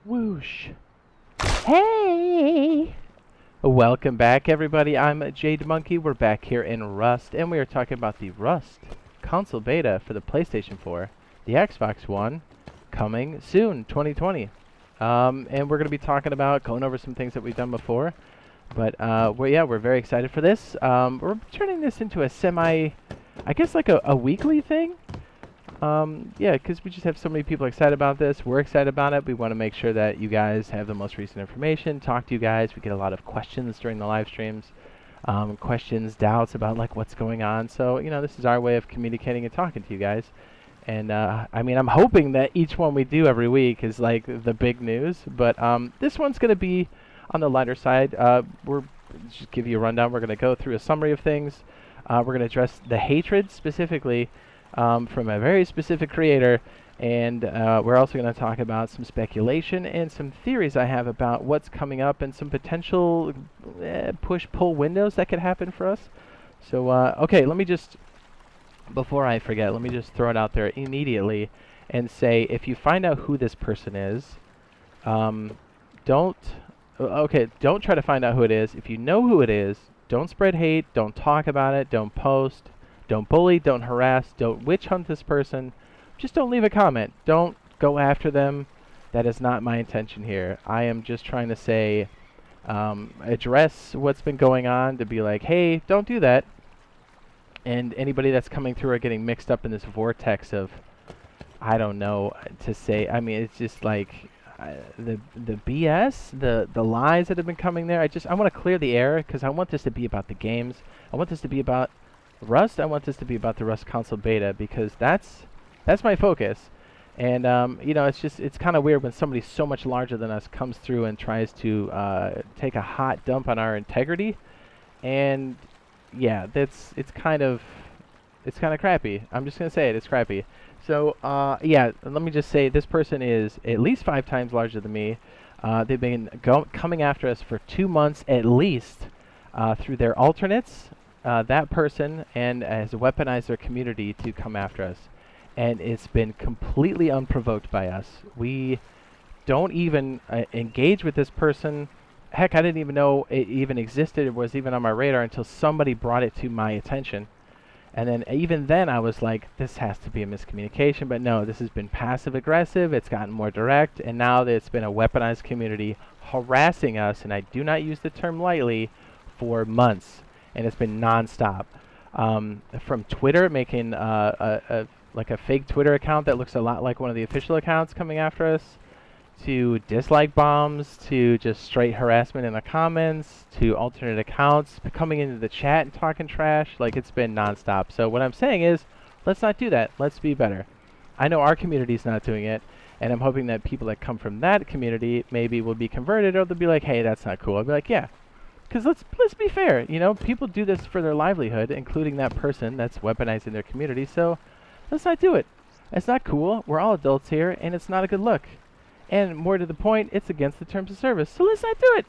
Whoosh. Hey! Welcome back, everybody. I'm Jade Monkey. We're back here in Rust, and we are talking about the Rust console beta for the PlayStation 4, the Xbox One, coming soon, 2020. And we're going to be talking about going over some things that we've done before. But we're very excited for this. We're turning this into a I guess like a weekly thing. Because we just have so many people excited about this. We're excited about it. We want to make sure that you guys have the most recent information, talk to you guys. We get a lot of questions during the live streams, questions, doubts about like what's going on. So, this is our way of communicating and talking to you guys. And, I'm hoping that each one we do every week is like the big news. But this one's going to be on the lighter side. We're just give you a rundown. We're going to go through a summary of things. We're going to address the hatred specifically. From a very specific creator, and we're also going to talk about some speculation and some theories I have about what's coming up and some potential push-pull windows that could happen for us. So, okay, let me just, before I forget, let me just throw it out there immediately and say, if you find out who this person is, don't try to find out who it is. If you know who it is, don't spread hate, don't talk about it, don't post. Don't bully, don't harass, don't witch hunt this person. Just don't leave a comment. Don't go after them. That is not my intention here. I am just trying to say, address what's been going on, to be like, hey, don't do that. And anybody that's coming through or getting mixed up in this vortex of, I don't know, to say, it's just like the BS, the lies that have been coming there. I want to clear the air because I want this to be about the games. I want this to be about Rust. I want this to be about the Rust console beta because that's my focus. And it's kind of weird when somebody so much larger than us comes through and tries to take a hot dump on our integrity. And yeah, it's kind of crappy. I'm just gonna say it. It's crappy. So let me just say this person is at least 5 times larger than me. They've been coming after us for 2 months at least through their alternates. That person and has weaponized their community to come after us. And it's been completely unprovoked by us. We don't even engage with this person. Heck, I didn't even know it even existed. It was even on my radar until somebody brought it to my attention. And then even then I was like, this has to be a miscommunication. But no, this has been passive aggressive. It's gotten more direct. And now that it's been a weaponized community harassing us, and I do not use the term lightly, for months. And it's been nonstop. From Twitter, making a fake Twitter account that looks a lot like one of the official accounts coming after us, to dislike bombs, to just straight harassment in the comments, to alternate accounts, coming into the chat and talking trash. Like, it's been nonstop. So what I'm saying is, let's not do that. Let's be better. I know our community's not doing it, and I'm hoping that people that come from that community maybe will be converted, or they'll be like, hey, that's not cool. I'll be like, yeah. Because let's be fair, people do this for their livelihood, including that person that's weaponizing their community, so let's not do it. It's not cool. We're all adults here, and it's not a good look. And more to the point, it's against the terms of service, so let's not do it.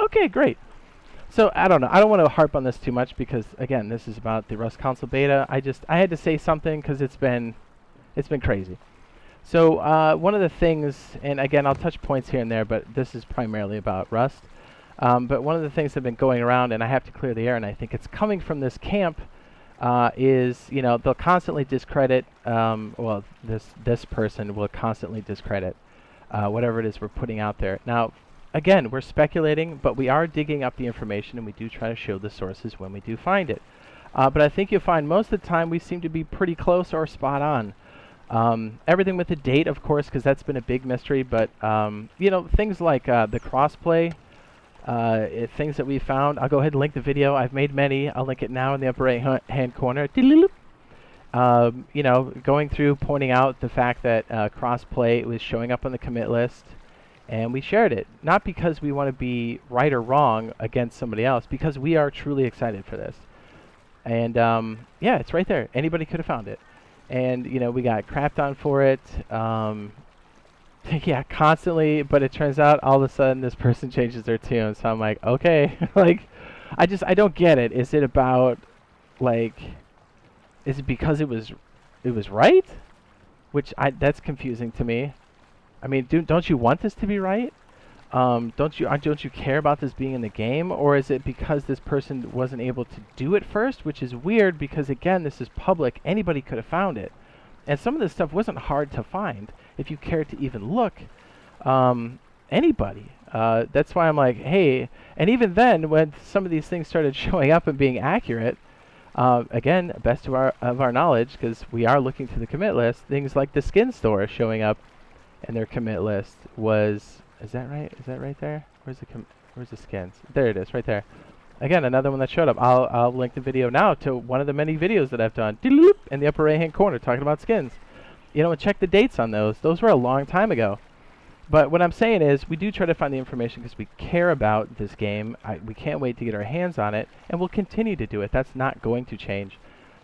Okay, great. So, I don't know. I don't want to harp on this too much because, again, this is about the Rust console beta. I had to say something because it's been crazy. So, one of the things, and again, I'll touch points here and there, but this is primarily about Rust. But one of the things that have been going around, and I have to clear the air, and I think it's coming from this camp, is, they'll constantly discredit, this person will constantly discredit whatever it is we're putting out there. Now, again, we're speculating, but we are digging up the information, and we do try to show the sources when we do find it. But I think you'll find most of the time we seem to be pretty close or spot on. Everything with the date, of course, because that's been a big mystery, but, things like the crossplay, things that we found. I'll go ahead and link the video. I've made many. I'll link it now in the upper right hand corner. Going through, pointing out the fact that crossplay was showing up on the commit list, and we shared it. Not because we want to be right or wrong against somebody else, because we are truly excited for this. And it's right there. Anybody could have found it. And we got crapped on for it. Yeah, constantly, but it turns out all of a sudden this person changes their tune. So I'm like, okay, I don't get it. Is it about, is it because it was right? That's confusing to me. I mean, don't you want this to be right? Don't you care about this being in the game, or is it because this person wasn't able to do it first, which is weird because again, this is public. Anybody could have found it, and some of this stuff wasn't hard to find if you cared to even look. Anybody. That's why I'm like, hey, and even then, when some of these things started showing up and being accurate, again, best of our knowledge, because we are looking to the commit list, things like the skin store showing up in their commit list was. Is that right? Is that right there? Where's the skins? There it is, right there. Again, another one that showed up. I'll link the video now to one of the many videos that I've done in the upper right-hand corner talking about skins. You know, and check the dates on those. Those were a long time ago. But what I'm saying is, we do try to find the information because we care about this game. We can't wait to get our hands on it, and we'll continue to do it. That's not going to change.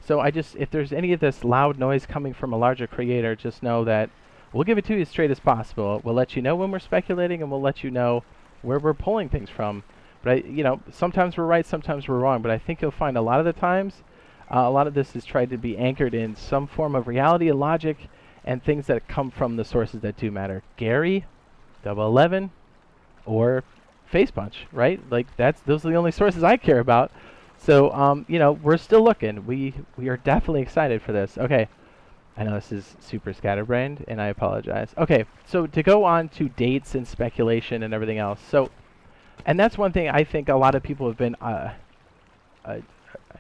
So if there's any of this loud noise coming from a larger creator, just know that we'll give it to you as straight as possible. We'll let you know when we're speculating, and we'll let you know where we're pulling things from. But sometimes we're right, sometimes we're wrong. But I think you'll find a lot of the times, a lot of this is tried to be anchored in some form of reality and logic, and things that come from the sources that do matter. Gary, 11, or Face Punch, right? Like those are the only sources I care about. So we're still looking. We are definitely excited for this. Okay. I know this is super scatterbrained, and I apologize. Okay, so to go on to dates and speculation and everything else. So, and that's one thing I think a lot of people have been, not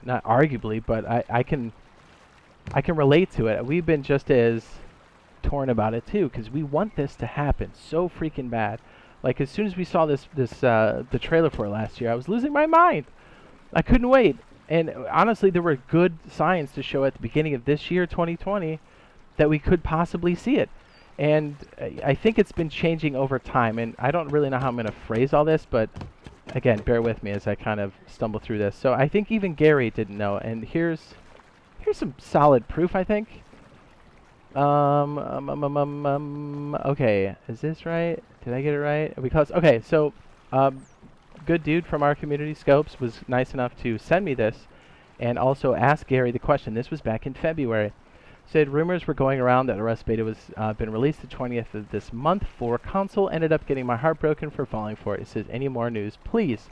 arguably, but I can relate to it. We've been just as torn about it too, because we want this to happen so freaking bad. Like as soon as we saw the trailer for it last year, I was losing my mind. I couldn't wait. And honestly, there were good signs to show at the beginning of this year, 2020, that we could possibly see it. And I think it's been changing over time. And I don't really know how I'm going to phrase all this, but again, bear with me as I kind of stumble through this. So I think even Gary didn't know. And here's some solid proof, I think. Okay, is this right? Did I get it right? Because okay, so good dude from our community, Scopes, was nice enough to send me this and also ask Gary the question. This was back in February. Said rumors were going around that a Rust beta was been released the 20th of this month for console. Ended up getting my heart broken for falling for it. He says, any more news, please?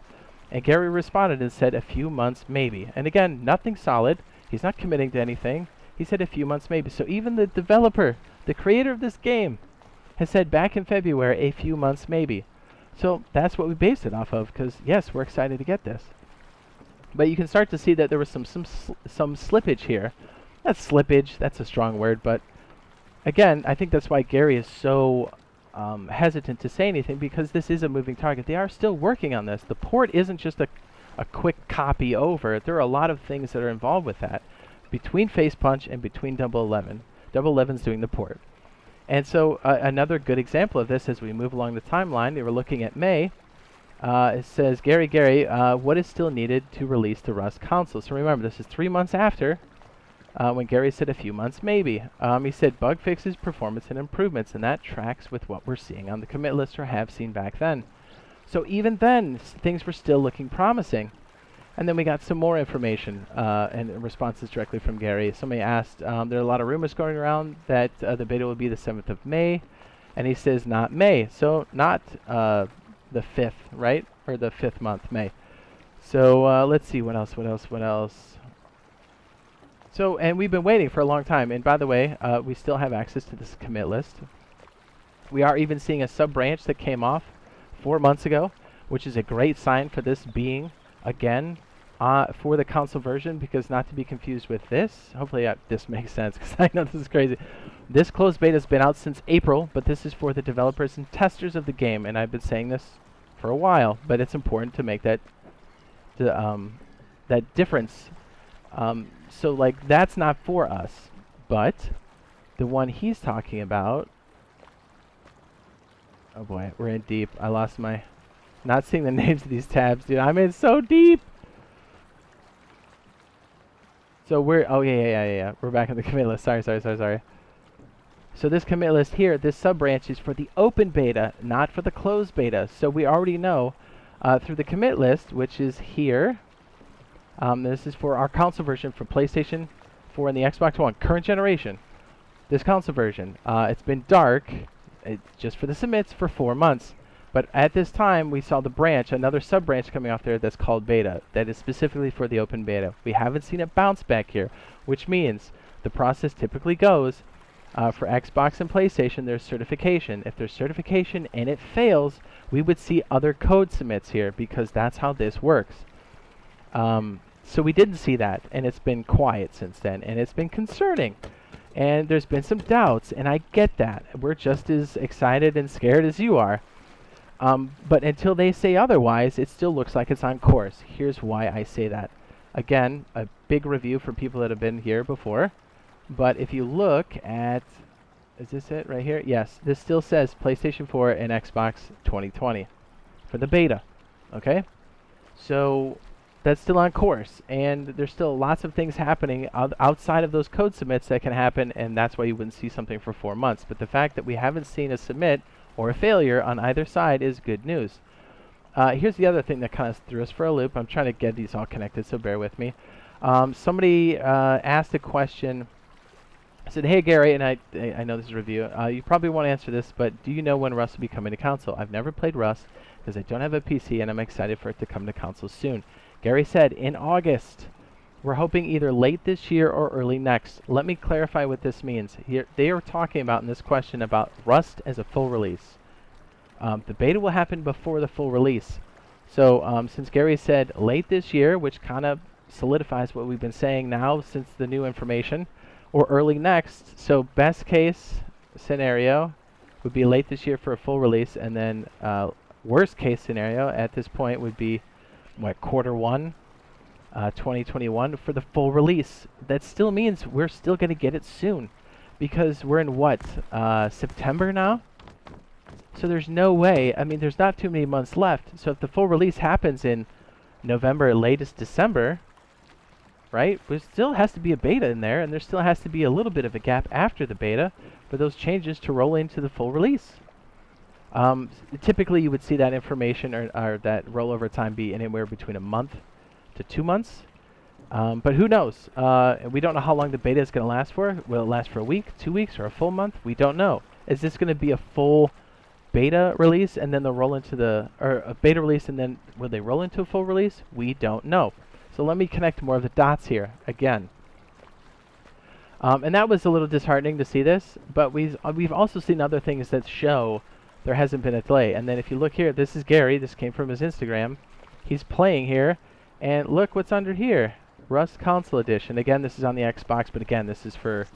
And Gary responded and said a few months maybe. And again, nothing solid. He's not committing to anything. He said a few months maybe. So even the developer, the creator of this game, has said back in February a few months maybe. So that's what we based it off of, because yes, we're excited to get this. But you can start to see that there was some slippage here. Not slippage, that's a strong word, but again, I think that's why Gary is so hesitant to say anything, because this is a moving target. They are still working on this. The port isn't just a quick copy over. There are a lot of things that are involved with that, between Face Punch and between 11. 11's doing the port. And so another good example of this as we move along the timeline, they were looking at May. It says, Gary, what is still needed to release the Rust console? So remember, this is 3 months after when Gary said a few months maybe. He said bug fixes, performance, and improvements, and that tracks with what we're seeing on the commit list or have seen back then. So even then, things were still looking promising. And then we got some more information and responses directly from Gary. Somebody asked, there are a lot of rumors going around that the beta will be the 7th of May. And he says not May. So not the 5th, right? Or the 5th month, May. So let's see, what else? So, and we've been waiting for a long time. And by the way, we still have access to this commit list. We are even seeing a sub-branch that came off 4 months ago, which is a great sign for this being, again, for the console version, because not to be confused with this. Hopefully this makes sense, because I know this is crazy. This closed beta has been out since April, but this is for the developers and testers of the game, and I've been saying this for a while, but it's important to make that that difference. So like that's not for us, but the one he's talking about, oh boy, we're in deep. I lost my, not seeing the names of these tabs, dude. I'm in so deep. So we're, oh yeah. We're back on the commit list. Sorry. So this commit list here, this sub-branch is for the open beta, not for the closed beta. So we already know through the commit list, which is here, this is for our console version for PlayStation 4 and the Xbox One, current generation. This console version, it's been dark, It's just for the submits for 4 months. But at this time, we saw the branch, another sub-branch coming off there that's called beta. That is specifically for the open beta. We haven't seen it bounce back here, which means the process typically goes for Xbox and PlayStation, there's certification. If there's certification and it fails, we would see other code submits here because that's how this works. So we didn't see that, and it's been quiet since then, and it's been concerning. And there's been some doubts, and I get that. We're just as excited and scared as you are. But until they say otherwise, it still looks like it's on course. Here's why I say that. Again, a big review for people that have been here before. But if you look at, is this it right here? Yes, this still says PlayStation 4 and Xbox 2020 for the beta. Okay? So that's still on course, and there's still lots of things happening outside of those code submits that can happen, and that's why you wouldn't see something for 4 months. But the fact that we haven't seen a submit or a failure on either side is good news. Here's the other thing that kind of threw us for a loop. I'm trying to get these all connected, so bear with me. Somebody asked a question. I said, hey Gary, and I know this is a review. You probably won't answer this, but do you know when Rust will be coming to console? I've never played Rust because I don't have a PC, and I'm excited for it to come to console soon. Gary said, in August. We're hoping either late this year or early next. Let me clarify what this means. Here, they are talking about in this question about Rust as a full release. The beta will happen before the full release. So since Gary said late this year, which kind of solidifies what we've been saying now since the new information, or early next, so best case scenario would be late this year for a full release, and then worst case scenario at this point would be what, Q1 2021 for the full release. That still means we're still going to get it soon, because we're in what, September now? So there's no way, I mean, there's not too many months left. So if the full release happens in November, latest December, right, there still has to be a beta in there, and there still has to be a little bit of a gap after the beta for those changes to roll into the full release. Typically you would see that information or that rollover time be anywhere between a month to 2 months. But who knows? We don't know how long the beta is going to last for. Will it last for a week, 2 weeks, or a full month? We don't know. Is this going to be a full beta release and then they'll roll into the, or a beta release and then will they roll into a full release? We don't know. So let me connect more of the dots here again. And that was a little disheartening to see this, but we've also seen other things that show there hasn't been a delay. And then if you look here, this is Gary. This came from his Instagram. He's playing here, and look what's under here. Rust Console Edition. Again, this is on the Xbox, but again, this is for,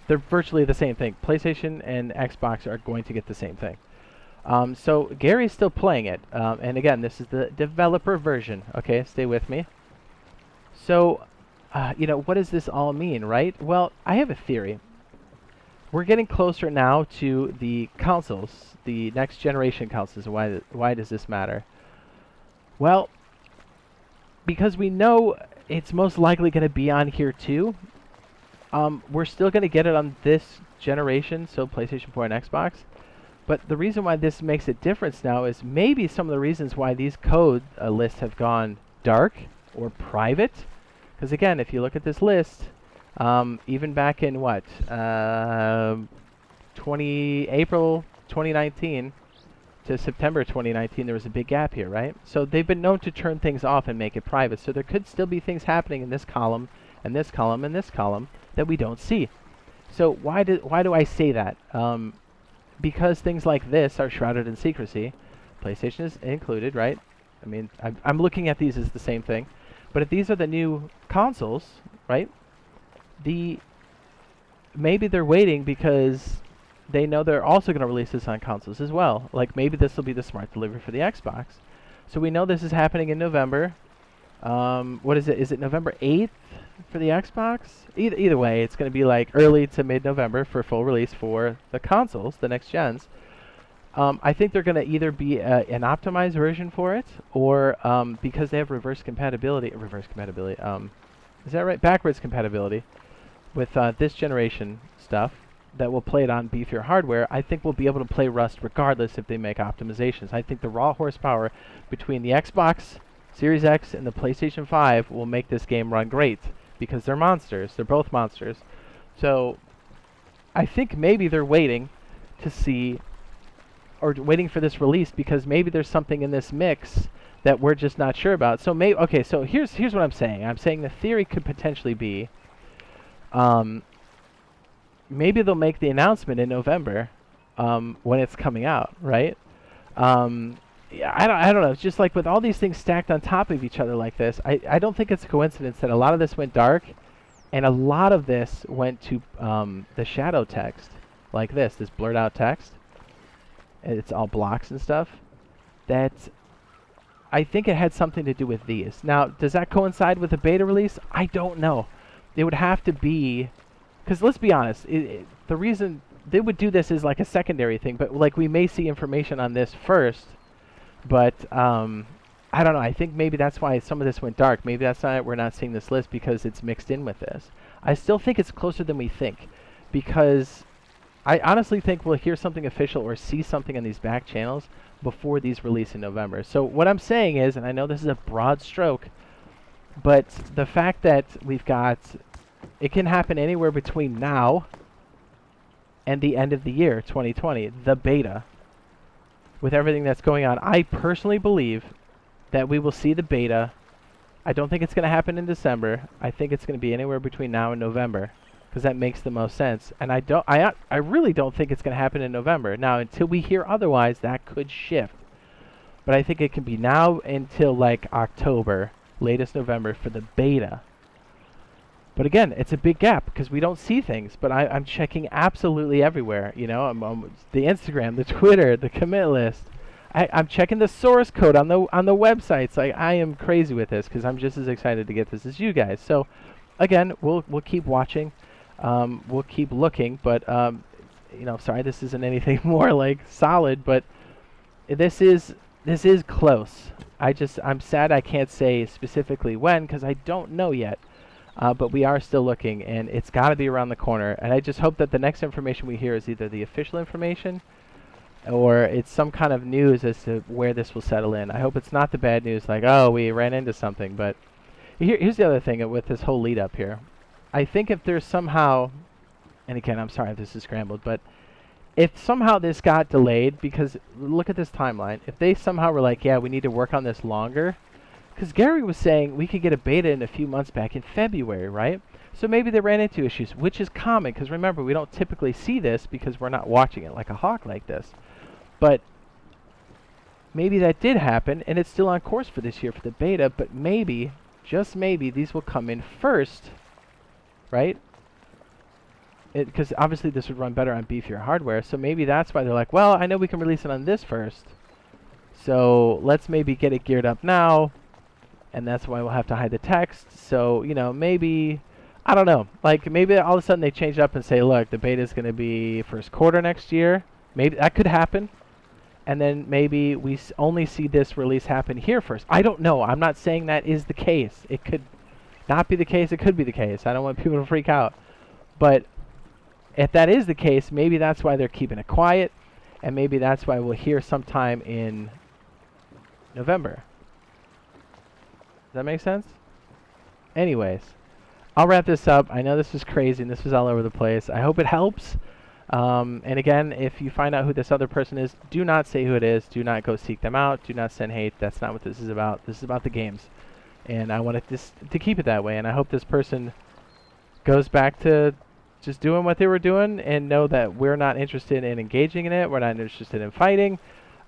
they're virtually the same thing. PlayStation and Xbox are going to get the same thing. So Gary's still playing it. And again, this is the developer version. Okay, stay with me. So, you know, what does this all mean, right? Well, I have a theory. We're getting closer now to the consoles, the next generation consoles. Why does this matter? Well, because we know it's most likely going to be on here too. We're still going to get it on this generation, so PlayStation 4 and Xbox. But the reason why this makes a difference now is maybe some of the reasons why these code lists have gone dark or private. Because again, if you look at this list, even back in what, April 2019 to September 2019, there was a big gap here, right? So they've been known to turn things off and make it private. So there could still be things happening in this column, and this column, and this column that we don't see. So why do I say that? Because things like this are shrouded in secrecy. PlayStation is included, right? I mean, I'm looking at these as the same thing. But if these are the new consoles, right? Maybe they're waiting because they know they're also going to release this on consoles as well. Like maybe this will be the smart delivery for the Xbox. So we know this is happening in November. What is it? Is it November 8th for the Xbox? Either way, it's going to be like early to mid-November for full release for the consoles, the next gens. I think they're going to either be an optimized version for it, or because they have reverse compatibility, is that right? Backwards compatibility with this generation stuff that will play it on beefier hardware. I think we'll be able to play Rust regardless if they make optimizations. I think the raw horsepower between the Xbox Series X and the PlayStation 5 will make this game run great because they're monsters. They're both monsters. So I think maybe they're waiting to see or waiting for this release because maybe there's something in this mix that we're just not sure about. So okay, so here's what I'm saying. I'm saying the theory could potentially be maybe they'll make the announcement in November when it's coming out, right? Yeah, I don't know. It's just like with all these things stacked on top of each other like this, I don't think it's a coincidence that a lot of this went dark and a lot of this went to the shadow text like this blurred out text. It's all blocks and stuff. That I think it had something to do with these. Now, does that coincide with the beta release? I don't know. It would have to be, because let's be honest, the reason they would do this is like a secondary thing, but like we may see information on this first, but I don't know. I think maybe that's why some of this went dark. Maybe that's why we're not seeing this list, because it's mixed in with this. I still think it's closer than we think, because I honestly think we'll hear something official or see something on these back channels before these release in November. So what I'm saying is, and I know this is a broad stroke, but the fact that we've got, it can happen anywhere between now and the end of the year, 2020, the beta, with everything that's going on. I personally believe that we will see the beta. I don't think it's going to happen in December. I think it's going to be anywhere between now and November, because that makes the most sense. And I really don't think it's going to happen in November. Now, until we hear otherwise, that could shift. But I think it can be now until like October, latest November for the beta. But again, it's a big gap because we don't see things. But I'm checking absolutely everywhere. You know, the Instagram, the Twitter, the commit list. I'm checking the source code on the websites. Like, I am crazy with this because I'm just as excited to get this as you guys. So again, we'll keep watching. We'll keep looking, but you know, sorry, this isn't anything more like solid, but this is close. I'm sad I can't say specifically when, because I don't know yet. But we are still looking, and it's got to be around the corner. And I just hope that the next information we hear is either the official information or it's some kind of news as to where this will settle in. I hope it's not the bad news, like, oh, we ran into something. But here's the other thing with this whole lead up here. I think if there's somehow, and again, I'm sorry if this is scrambled, but if somehow this got delayed, because look at this timeline, if they somehow were like, yeah, we need to work on this longer, because Gary was saying we could get a beta in a few months back in February, right? So maybe they ran into issues, which is common, because remember, we don't typically see this because we're not watching it like a hawk like this. But maybe that did happen, and it's still on course for this year for the beta, but maybe, just maybe, these will come in first, right? Because obviously this would run better on beefier hardware, so maybe that's why they're like, well, I know we can release it on this first, so let's maybe get it geared up now, and that's why we'll have to hide the text. So, you know, maybe, I don't know, like maybe all of a sudden they change up and say, look, the beta is going to be first quarter next year. Maybe that could happen. And then maybe we only see this release happen here first. I don't know. I'm not saying that is the case. It could not be the case. It could be the case. I don't want people to freak out. But if that is the case, maybe that's why they're keeping it quiet. And maybe that's why we'll hear sometime in November. Does that make sense? Anyways, I'll wrap this up. I know this was crazy and this was all over the place. I hope it helps. And again, if you find out who this other person is, do not say who it is. Do not go seek them out. Do not send hate. That's not what this is about. This is about the games. And I wanted this to keep it that way. And I hope this person goes back to just doing what they were doing and know that we're not interested in engaging in it. We're not interested in fighting.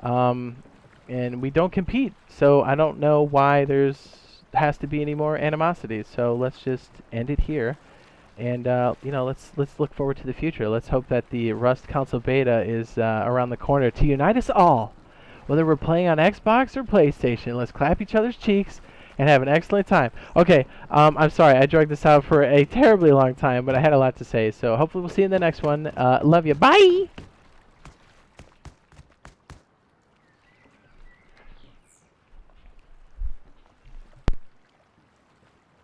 And we don't compete. So I don't know why has to be any more animosity. So let's just end it here. And you know, let's look forward to the future. Let's hope that the Rust Council Beta is around the corner to unite us all, whether we're playing on Xbox or PlayStation. Let's clap each other's cheeks and have an excellent time. Okay, I'm sorry I dragged this out for a terribly long time, but I had a lot to say. So hopefully we'll see you in the next one. Love you. Bye.